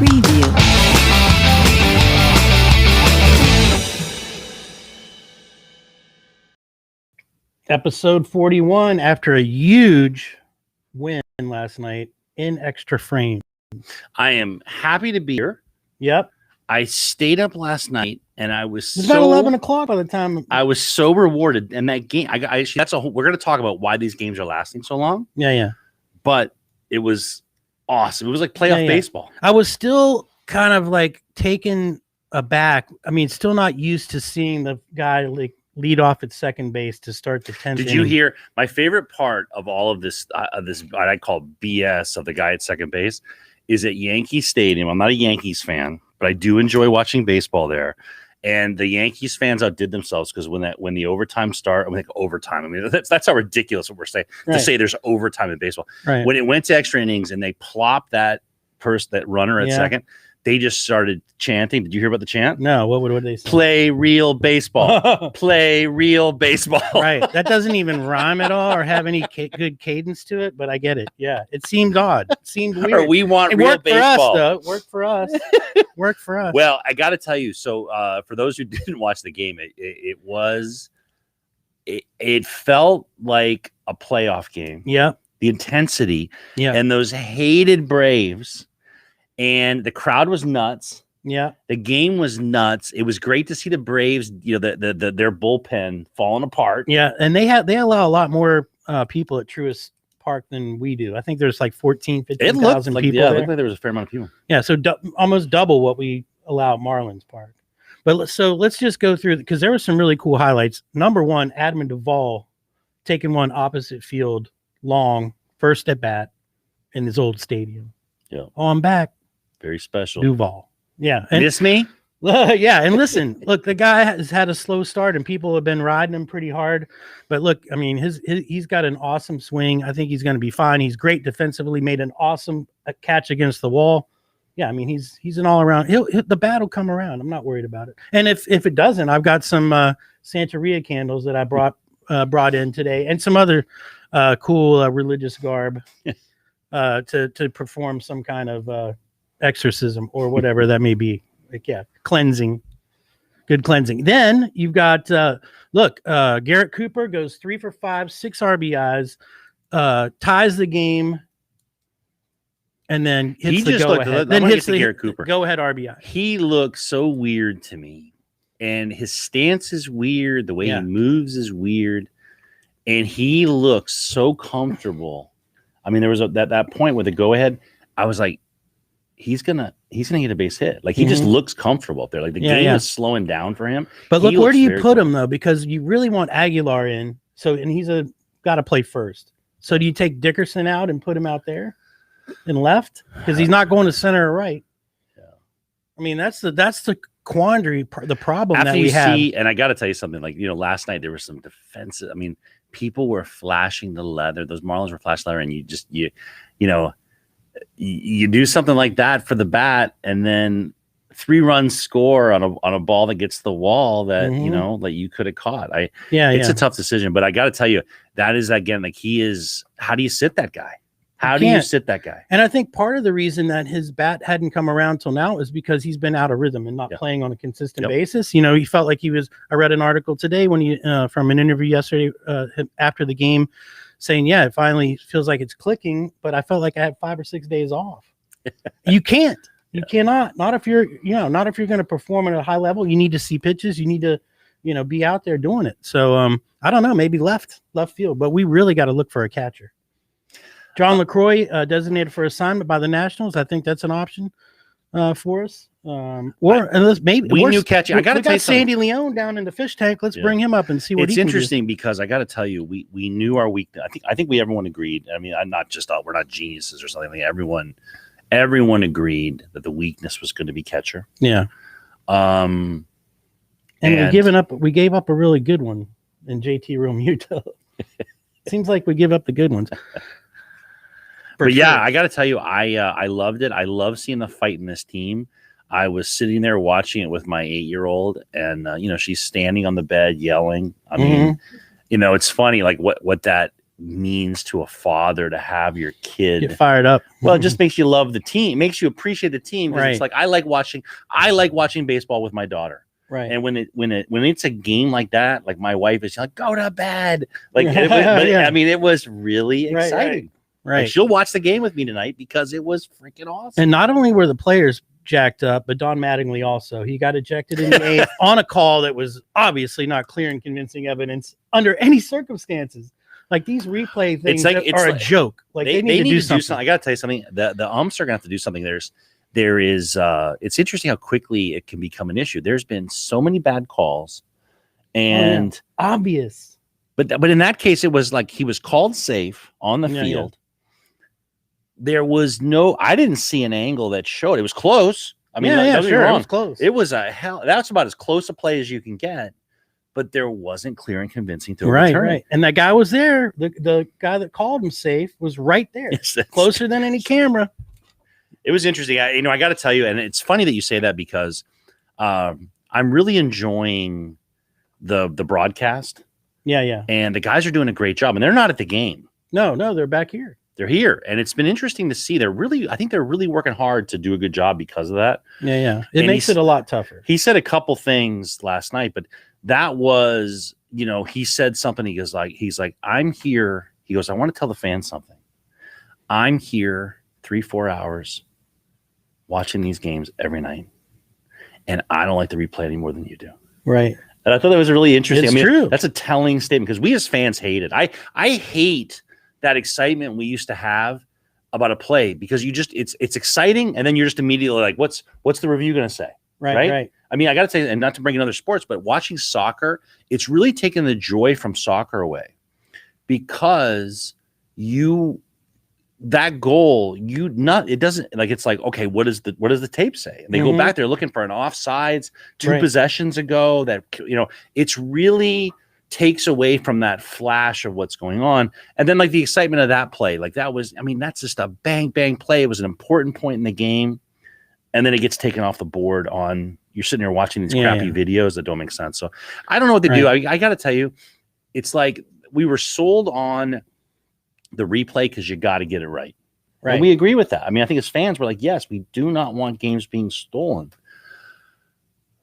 Preview. Episode 41 after a huge win last night in extra frame. I am happy to be here. Yep. I stayed up last night and I was It's about 11 o'clock by the time. I was so rewarded. And that game, we're going to talk about why these games are lasting so long. Yeah. But it was awesome. It was like playoff baseball. I was still kind of like taken aback. I mean, still not used to seeing the guy like lead off at second base to start the 10th. Did you hear my favorite part of all of this? What I call BS of the guy at second base is at Yankee Stadium. I'm not a Yankees fan, but I do enjoy watching baseball there. And the Yankees fans outdid themselves because when the overtime started, overtime. I mean, that's how ridiculous what we're saying to say there's overtime in baseball. Right. When it went to extra innings and they plopped that runner at second, they just started chanting. Did you hear about the chant? No. What would they say? Play real baseball. Play real baseball. Right. That doesn't even rhyme at all or have any good cadence to it, but I get it. Yeah. It seemed odd. It seemed weird. Or we want real baseball. It worked for us. Worked for us. Well, I got to tell you. So for those who didn't watch the game, it felt like a playoff game. Yeah. The intensity. Yeah. And those hated Braves. And the crowd was nuts. Yeah. The game was nuts. It was great to see the Braves, their bullpen falling apart. Yeah. And they allow a lot more people at Truist Park than we do. I think there's like 14, 15,000 people. Yeah, it looked like there was a fair amount of people. Yeah. So almost double what we allow at Marlins Park. But let's just go through because there were some really cool highlights. Number one, Adman Duvall taking one opposite field long, first at bat in his old stadium. Yeah. Oh, I'm back. Very special. Duvall. Yeah. And miss me? Yeah. And listen, look, the guy has had a slow start and people have been riding him pretty hard. But look, I mean, he's got an awesome swing. I think he's going to be fine. He's great defensively, made an awesome catch against the wall. Yeah. I mean, he's an all around. The bat will come around. I'm not worried about it. And if it doesn't, I've got some Santeria candles that I brought in today and some other cool religious garb to perform some kind of exorcism or whatever that may be. Like, yeah, cleansing, good cleansing. Then you've got Garrett Cooper goes 3 for 5, 6 RBIs, ties the game, and then hits the go ahead. Then hits the Garrett Cooper go ahead RBI. He looks so weird to me, and his stance is weird. The way he moves is weird, and he looks so comfortable. I mean, there was that point with the go ahead. I was like, he's gonna get a base hit. Like he just looks comfortable up there. Like the game is slowing down for him. But look, where do you put him though? Because you really want Aguilar in. And he's got to play first. So do you take Dickerson out and put him out there in left? Because he's not going to center or right. Yeah. I mean, that's the quandary, the problem after that we have. And I got to tell you something. Like last night there was some defensive. I mean, people were flashing the leather. Those Marlins were flashing leather, and you do something like that for the bat, and then 3 runs score on a ball that gets the wall that like you could have caught. It's a tough decision, but I got to tell you, that is again like he is. How do you sit that guy? How do you sit that guy? And I think part of the reason that his bat hadn't come around till now is because he's been out of rhythm and not playing on a consistent basis. He felt like he was. I read an article today from an interview yesterday after the game, saying, it finally feels like it's clicking, but I felt like I had 5 or 6 days off. You can't. You cannot. Not if you're going to perform at a high level. You need to see pitches. You need to, be out there doing it. So I don't know, maybe left field, but we really got to look for a catcher. John LaCroix designated for assignment by the Nationals. I think that's an option for us. Unless maybe we knew catching. I got to tell you, Sandy Leone down in the fish tank. Let's bring him up and see what it's he can interesting do. Because I got to tell you, we knew our weakness. I think everyone agreed. I mean, I'm not just we're not geniuses or something. Like everyone agreed that the weakness was going to be catcher. Yeah. And we gave up a really good one in JT Realmuto. Seems like we give up the good ones. But yeah, I got to tell you, I loved it. I love seeing the fight in this team. I was sitting there watching it with my 8-year-old, and she's standing on the bed yelling. I mean, it's funny, like what means to a father to have your kid Get fired up. Well, it just makes you love the team. It makes you appreciate the team. Right. It's like I like watching baseball with my daughter. Right. And when it's a game like that, like my wife is like, go to bed. Like, Yeah. I mean, it was really exciting. Right. Like, she'll watch the game with me tonight because it was freaking awesome. And not only were the players jacked up, but Don Mattingly also. He got ejected in the 8th on a call that was obviously not clear and convincing evidence under any circumstances. Like, these replay things are a joke. Like, they need to do something. I got to tell you something. The umps are going to have to do something. There is it's interesting how quickly it can become an issue. There's been so many bad calls, and obvious. But in that case, it was like he was called safe on the field. There was I didn't see an angle that showed it was close. I mean, sure, it was close. It was that's about as close a play as you can get, but there wasn't clear and convincing to overturn. Right. And that guy was there. The guy that called him safe was right there, closer than any camera. It was interesting. I got to tell you, and it's funny that you say that because I'm really enjoying the broadcast. Yeah. And the guys are doing a great job, and they're not at the game. No, they're back here. They're here, and it's been interesting to see. I think they're really working hard to do a good job because of that. Yeah. It makes it a lot tougher. He said a couple things last night, but that was, he said something. He's like, I'm here. He goes, I want to tell the fans something. I'm here 3-4 hours watching these games every night, and I don't like the replay any more than you do. Right. And I thought that was really interesting. It's true. That's a telling statement because we as fans hate it. I hate that excitement we used to have about a play because it's exciting, and then you're just immediately like, what's the review going to say? Right. I mean, I got to tell you, and not to bring in other sports, but watching soccer, it's really taken the joy from soccer away because that goal, it doesn't, like, it's like, okay, what does the tape say? And they go back there looking for an offsides 2 possessions ago that, it's really takes away from that flash of what's going on. And then like the excitement of that play, like that's just a bang, bang play. It was an important point in the game. And then it gets taken off the board you're sitting there watching these crappy videos that don't make sense. So I don't know what to do. I got to tell you, it's like we were sold on the replay because you got to get it right. Right. And we agree with that. I mean, I think as fans, we're like, yes, we do not want games being stolen.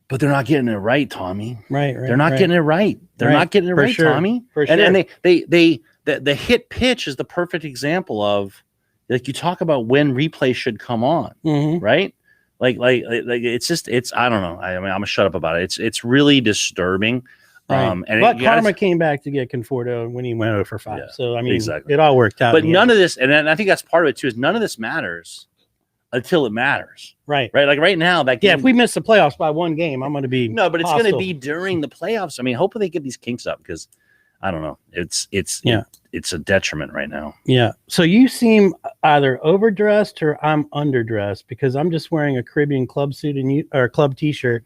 But they're not getting it right, Tommy. Right. They're not getting it right. They're not getting it right, sure. Tommy. For sure. And the hit pitch is the perfect example of, like, you talk about when replay should come on, right? Like it's I don't know. I mean, I'm gonna shut up about it. It's really disturbing. Right. But Karma came back to get Conforto when he went 0 for 5. So I mean, it all worked out. But none of this, and I think that's part of it too, is none of this matters until it matters. Right. Like right now, that game, if we miss the playoffs by 1 game, I'm going to be but it's going to be during the playoffs. I mean, hopefully they get these kinks up because I don't know. It's a detriment right now. Yeah. So you seem either overdressed or I'm underdressed because I'm just wearing a Caribbean club suit or club T-shirt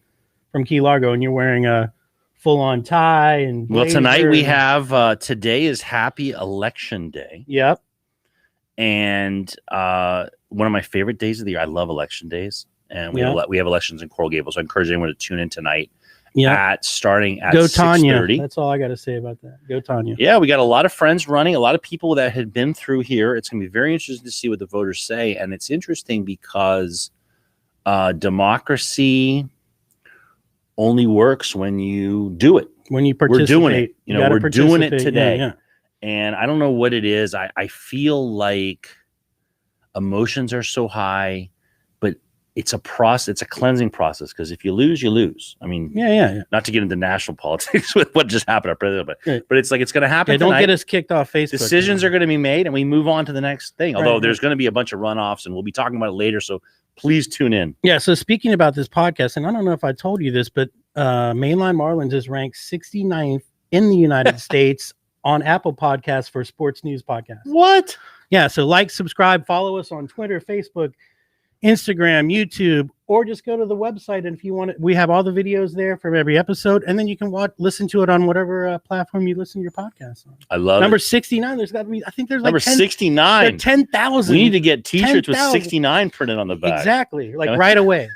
from Key Largo, and you're wearing a full-on tie and blazer. Well, tonight we have today is Happy Election Day. Yep. And one of my favorite days of the year. I love election days, and we have elections in Coral Gables. So I encourage anyone to tune in tonight. Starting at Go Tanya. 6:30. That's all I got to say about that. Go Tanya. Yeah, we got a lot of friends running, a lot of people that had been through here. It's going to be very interesting to see what the voters say, and it's interesting because democracy only works when you do it. When you participate. We're doing it. We're doing it today. Yeah. And I don't know what it is. I feel like emotions are so high, but it's a process. It's a cleansing process because if you lose, you lose. I mean, not to get into national politics with what just happened, our president, but it's like it's going to happen. Don't get us kicked off Facebook. Decisions are going to be made, and we move on to the next thing. Although there's going to be a bunch of runoffs, and we'll be talking about it later. So please tune in. Yeah. So speaking about this podcast, and I don't know if I told you this, but Mainline Marlins is ranked 69th in the United States on Apple Podcasts for sports news podcasts. What? Yeah. So subscribe, follow us on Twitter, Facebook, Instagram, YouTube, or just go to the website. And if you want it, we have all the videos there from every episode. And then you can listen to it on whatever platform you listen to your podcast on. I love Number it. 69. There's got to be, I think there's number 69. 10,000. We need to get t-shirts with 69 printed on the back. Exactly. Like right away.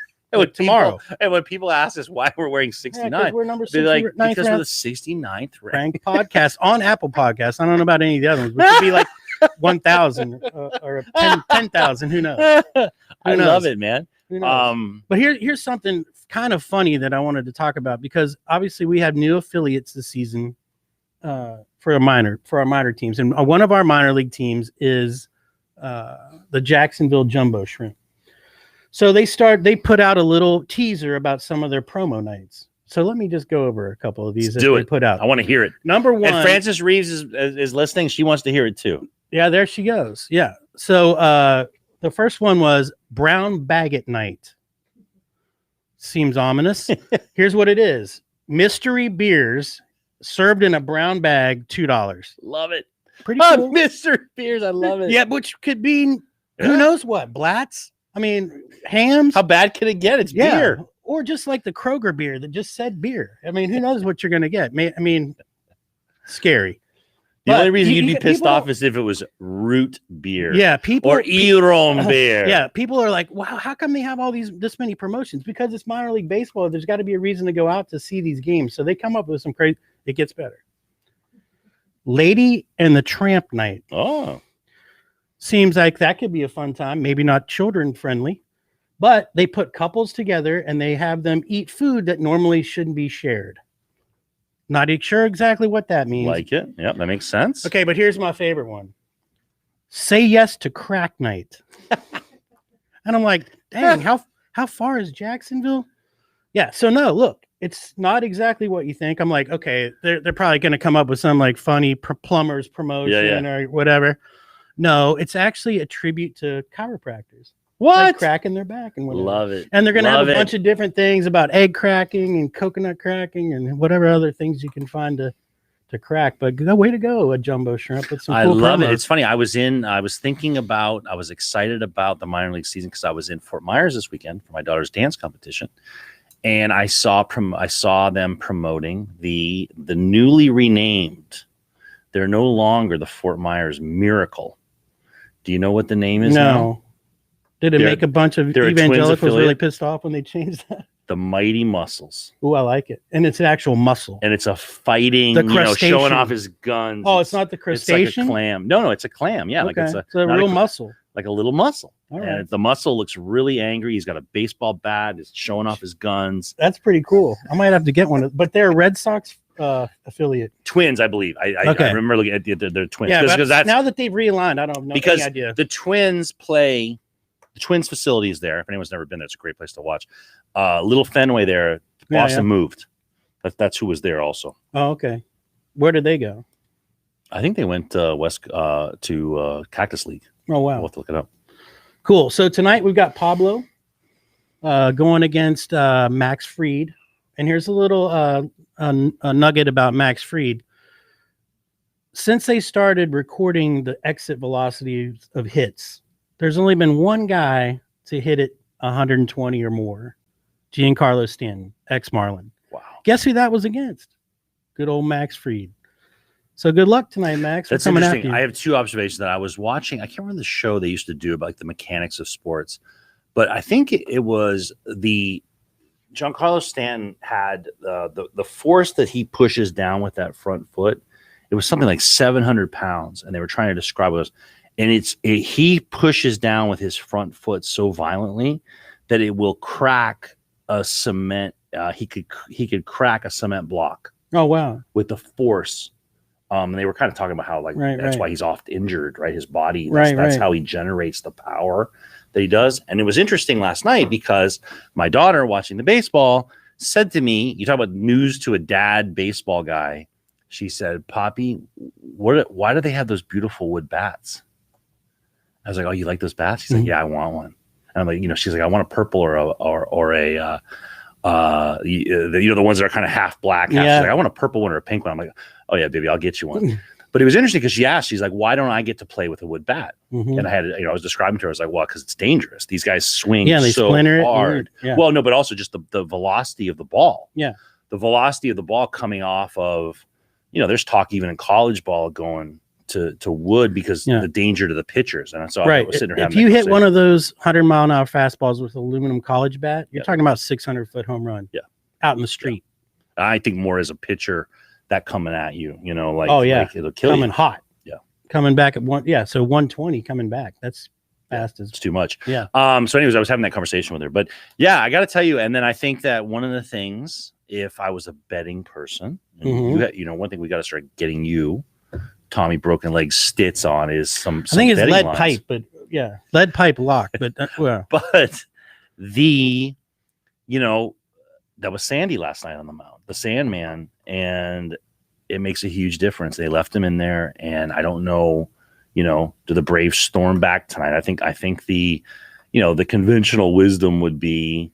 tomorrow. And when people ask us why we're wearing 69, we're number they're like, 69th because we're the 69th ranked podcast on Apple Podcasts. I don't know about any of the other ones, which would be like 1,000 or 10,000. Who knows? I love it, man. But here's something kind of funny that I wanted to talk about, because obviously we have new affiliates this season for our minor teams, and one of our minor league teams is the Jacksonville Jumbo Shrimp. So they put out a little teaser about some of their promo nights. So let me just go over a couple of these that they put out. I want to hear it. Number one, and Frances Reeves is listening. She wants to hear it too. Yeah, there she goes. Yeah. So the first one was Brown Baguette Night. Seems ominous. Here's what it is: mystery beers served in a brown bag, $2. Love it. Pretty cool. Mystery beers, I love it. Yeah, which could be who knows what, Blatz. I mean, Hams. How bad can it get? It's beer. Or just like the Kroger beer that just said beer. I mean, who knows what you're going to get? I mean, scary. The only reason you'd be pissed off is if it was root beer. Yeah, or Iron beer. Yeah, people are like, wow, how come they have this many promotions? Because it's minor league baseball. There's got to be a reason to go out to see these games. So they come up with some crazy. It gets better. Lady and the Tramp Night. Oh. Seems like that could be a fun time. Maybe not children friendly, but they put couples together and they have them eat food that normally shouldn't be shared. Not sure exactly what that means. Like it. Yep, that makes sense. Okay, but here's my favorite one. Say yes to crack night. And I'm like, dang, how far is Jacksonville? Yeah, so no, look, it's not exactly what you think. I'm like, okay, they're probably going to come up with some like funny plumber's promotion or whatever. No, it's actually a tribute to chiropractors. What? Like cracking their back and whatever. Love it. And they're going to have a bunch of different things about egg cracking and coconut cracking and whatever other things you can find to crack. But way to go, a Jumbo Shrimp. With some cool love promos. it. It's funny. I was excited about the minor league season because I was in Fort Myers this weekend for my daughter's dance competition. And I saw them promoting the newly renamed. They're no longer the Fort Myers Miracle. Do you know what the name is now? Did it make a bunch of evangelicals really pissed off when they changed that? The Mighty Muscles. Oh, I like it. And it's an actual muscle. And it's a fighting, showing off his guns. Oh, it's not the crustacean? It's like a clam. No, it's a clam. Yeah, okay. Like it's a real muscle. Like a little muscle. All right. And the muscle looks really angry. He's got a baseball bat. He's showing off his guns. That's pretty cool. I might have to get one. But they're a Red Sox affiliate. Twins, I believe. I remember looking at their Twins. Yeah, because now that they've realigned, I don't know any idea. The Twins play... The Twins facility is there. If anyone's never been there, it's a great place to watch. Little Fenway there. Boston moved. That's who was there also. Oh, okay. Where did they go? I think they went west to Cactus League. Oh, wow. We'll have to look it up. Cool. So tonight we've got Pablo going against Max Fried. And here's a little a nugget about Max Fried. Since they started recording the exit velocity of hits, there's only been one guy to hit it 120 or more. Giancarlo Stanton, ex-Marlin. Wow. Guess who that was against? Good old Max Fried. So good luck tonight, Max. That's interesting. I have two observations that I was watching. I can't remember the show they used to do about like the mechanics of sports, but I think it was the Giancarlo Stanton had the force that he pushes down with that front foot. It was something like 700 pounds, and they were trying to describe what it was. And he pushes down with his front foot so violently that it will crack a cement. He could crack a cement block. Oh wow! With the force, and they were kind of talking about how that's why he's oft injured, right? His body, that's how he generates the power that he does. And it was interesting last night because my daughter watching the baseball said to me, "You talk about news to a dad baseball guy." She said, "Poppy, why do they have those beautiful wood bats?" I was like, "Oh, you like those bats?" She's like, "Yeah, I want one." And I'm like, she's like, "I want a purple or a the ones that are kind of half black." Half. She's like, "I want a purple one or a pink one." I'm like, "Oh yeah, baby, I'll get you one." But it was interesting because she's like, "Why don't I get to play with a wood bat?" Mm-hmm. And I was describing to her, I was like, "Well, because it's dangerous. These guys swing so hard." Well, no, but also just the velocity of the ball. Yeah, the velocity of the ball coming off of, there's talk even in college ball going Wood because Yeah. the danger to the pitchers. And so Right. I was sitting there If having you that hit one conversation. of those 100-mile-an-hour fastballs with aluminum college bat, you're Yeah. talking about 600-foot home run. Yeah. Out in the street. I think more as a pitcher that coming at you, like, Oh, yeah. like it'll kill Coming you. hot. Yeah. Coming back at one. Yeah. So 120 coming back. That's fast as. It's too much. Yeah. So anyways, I was having that conversation with her, but yeah, I got to tell you. And then I think that one of the things, if I was a betting person, and one thing we got to start getting you, Tommy Broken Leg Stitz on is some I think it's betting lead lines. pipe, but yeah, lead pipe lock. But well, But that was Sandy last night on the mound, the Sandman, and it makes a huge difference. They left him in there, and I don't know, do the Braves storm back tonight? I think the conventional wisdom would be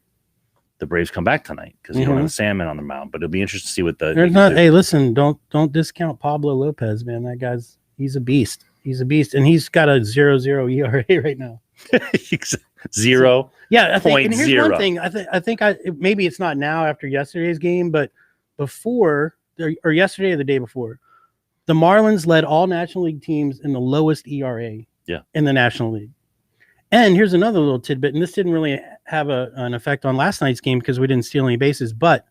the Braves come back tonight because you don't have the Sandman on the mound. But it'll be interesting to see what hey, listen, don't discount Pablo Lopez, man. That guy's he's a beast. He's a beast, and he's got a 0.00 ERA right now. 0. Yeah, I think. And here's 0. one thing. I think maybe it's not now after yesterday's game, but before or yesterday or the day before, the Marlins led all National League teams in the lowest ERA. In the National League. And here's another little tidbit, and this didn't really have an effect on last night's game because we didn't steal any bases, but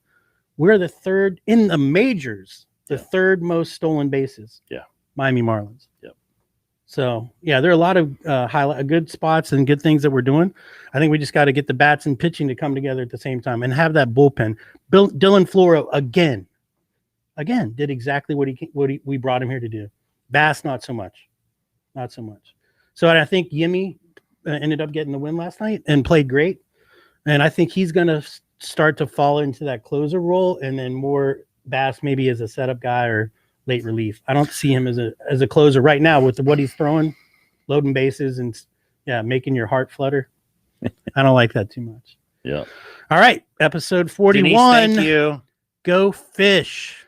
we're the third in the majors, the third most stolen bases. Yeah, Miami Marlins. Yep. So yeah, there are a lot of good spots and good things that we're doing. I think we just got to get the bats and pitching to come together at the same time and have that bullpen. Dylan Floro again did exactly what we brought him here to do. Bass not so much. So I think Yimmy ended up getting the win last night and played great. And I think he's going to start to fall into that closer role, and then more Bass maybe as a setup guy or late relief. I don't see him as a closer right now with what he's throwing, loading bases and making your heart flutter. I don't like that too much. Yeah. All right. Episode 41. Denise, thank you. Go Fish.